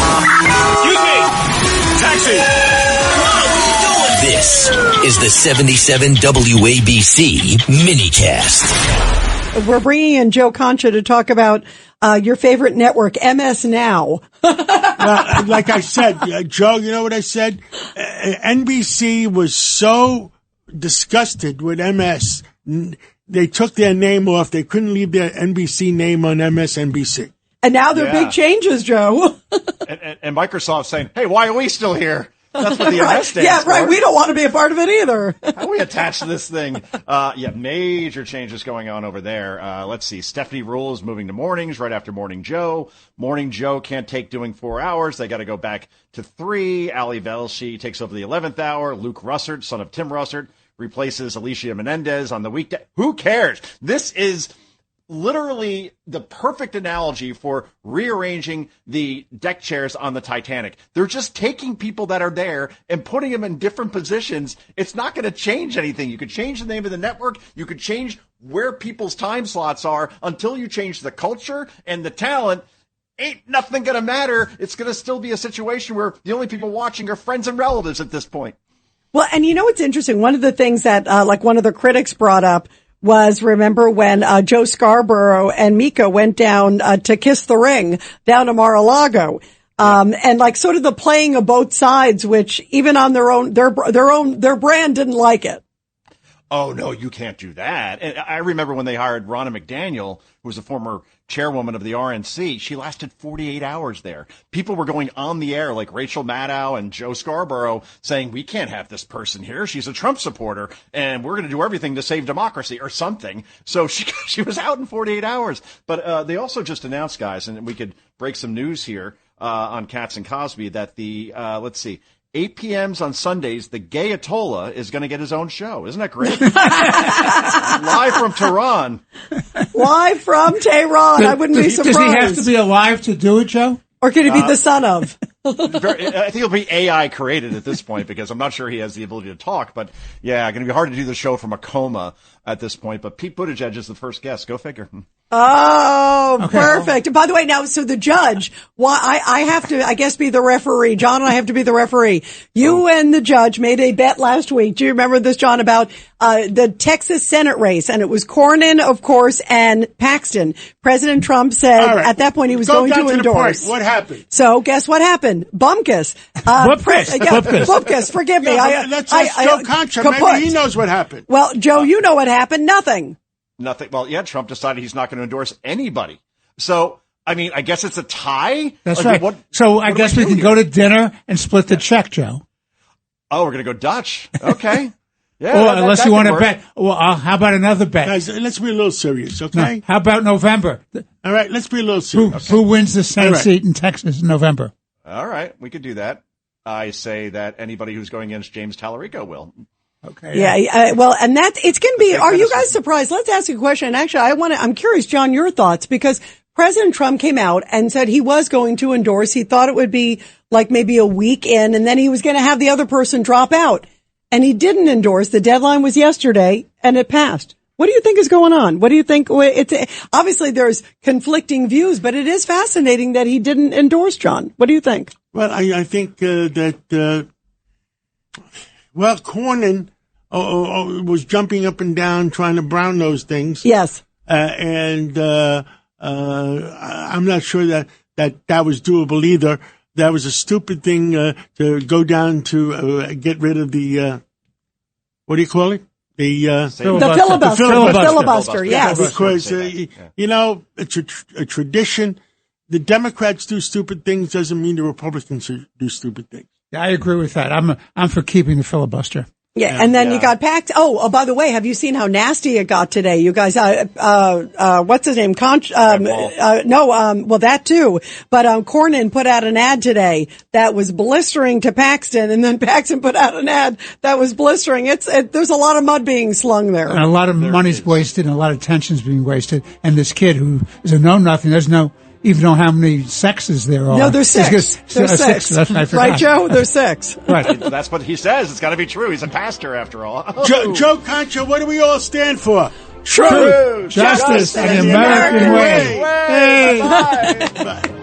Excuse me! Taxi! This is the 77 WABC minicast. We're bringing in Joe Concha to talk about your favorite network, MSNOW. Well, like I said, Joe, you know what I said? NBC was so disgusted with MS, they took their name off. They couldn't leave their NBC name on MSNBC. And now there are big changes, Joe. and Microsoft saying, hey, why are we still here? That's what the right. MS stands Yeah, right. for. We don't want to be a part of it either. How are we attached to this thing? Major changes going on over there. Let's see. Stephanie Rule is moving to mornings right after Morning Joe. Morning Joe can't take doing 4 hours. They got to go back to 3. Ali Velshi takes over the 11th hour. Luke Russert, son of Tim Russert, replaces Alicia Menendez on the weekday. Who cares? This is literally the perfect analogy for rearranging the deck chairs on the Titanic. They're just taking people that are there and putting them in different positions. It's not going to change anything. You could change the name of the network. You could change where people's time slots are until you change the culture and the talent. Ain't nothing going to matter. It's going to still be a situation where the only people watching are friends and relatives at this point. Well, and you know what's interesting? One of the things that, like one of the critics brought up was, remember when Joe Scarborough and Mika went down to kiss the ring down to Mar-a-Lago, and like sort of the playing of both sides, which even on their brand didn't like it. Oh, no, you can't do that. And I remember when they hired Ronna McDaniel, who was a former chairwoman of the RNC. She lasted 48 hours there. People were going on the air like Rachel Maddow and Joe Scarborough saying, we can't have this person here. She's a Trump supporter and we're going to do everything to save democracy or something. So she was out in 48 hours. But they also just announced, guys, and we could break some news here on Katz and Cosby, that the, 8 p.m.s on Sundays, the gay Ayatollah is going to get his own show. Isn't that great? Live from Tehran. Live from Tehran. I wouldn't be surprised. Does he have to be alive to do it, Joe? Or could he be the son of? I think it'll be AI created at this point because I'm not sure he has the ability to talk. But, yeah, going to be hard to do the show from a coma at this point. But Pete Buttigieg is the first guest. Go figure. Oh, okay. Perfect. And by the way, now, so the judge, I have to, I guess, be the referee. John and I have to be the referee. You and the judge made a bet last week. Do you remember this, John, about the Texas Senate race? And it was Cornyn, of course, and Paxton. President Trump said at that point he was going to endorse. What happened? So guess what happened? Bumkus. Bumkus. Forgive me. Let's ask Joe Concha. Maybe he knows what happened. Well, Joe, you know what happened. Nothing. Well, yeah, Trump decided he's not going to endorse anybody. So, I mean, I guess it's a tie. That's right. So I guess we can go to dinner and split the check, Joe. Oh, we're going to go Dutch. Okay. Yeah. Or unless you want to bet. Well, how about another bet? Guys, let's be a little serious, okay? No, how about November? All right, let's be a little serious. Who wins the Senate seat in Texas in November? All right, we could do that. I say that anybody who's going against James Tallarico will. Okay. Yeah. Well, and it's going to be, are you guys surprised? Let's ask you a question. Actually, I'm curious, John, your thoughts, because President Trump came out and said he was going to endorse. He thought it would be like maybe a week in, and then he was going to have the other person drop out. And he didn't endorse. The deadline was yesterday and it passed. What do you think is going on? What do you think? It's obviously there's conflicting views, but it is fascinating that he didn't endorse, John. What do you think? Well, I think Cornyn was jumping up and down trying to brown nose things. Yes. I'm not sure that was doable either. That was a stupid thing to go down to get rid of the what do you call it? The filibuster. Yes. Because it's a tradition. The Democrats do stupid things doesn't mean the Republicans do stupid things. Yeah, I agree with that. I'm for keeping the filibuster. Yeah, and then you got Paxton. Oh, by the way, have you seen how nasty it got today? You guys, what's his name? Concha, well, that too. But, Cornyn put out an ad today that was blistering to Paxton, and then Paxton put out an ad that was blistering. There's a lot of mud being slung there. And a lot of money's wasted and a lot of tension's being wasted. And this kid who is a know-nothing, even know how many sexes there are. No, there's six. There's six. That's what I forgot. Right, Joe? There's six. Right. That's what he says. It's got to be true. He's a pastor, after all. Joe Concha, what do we all stand for? Truth, justice, and the American way. Hey. Bye.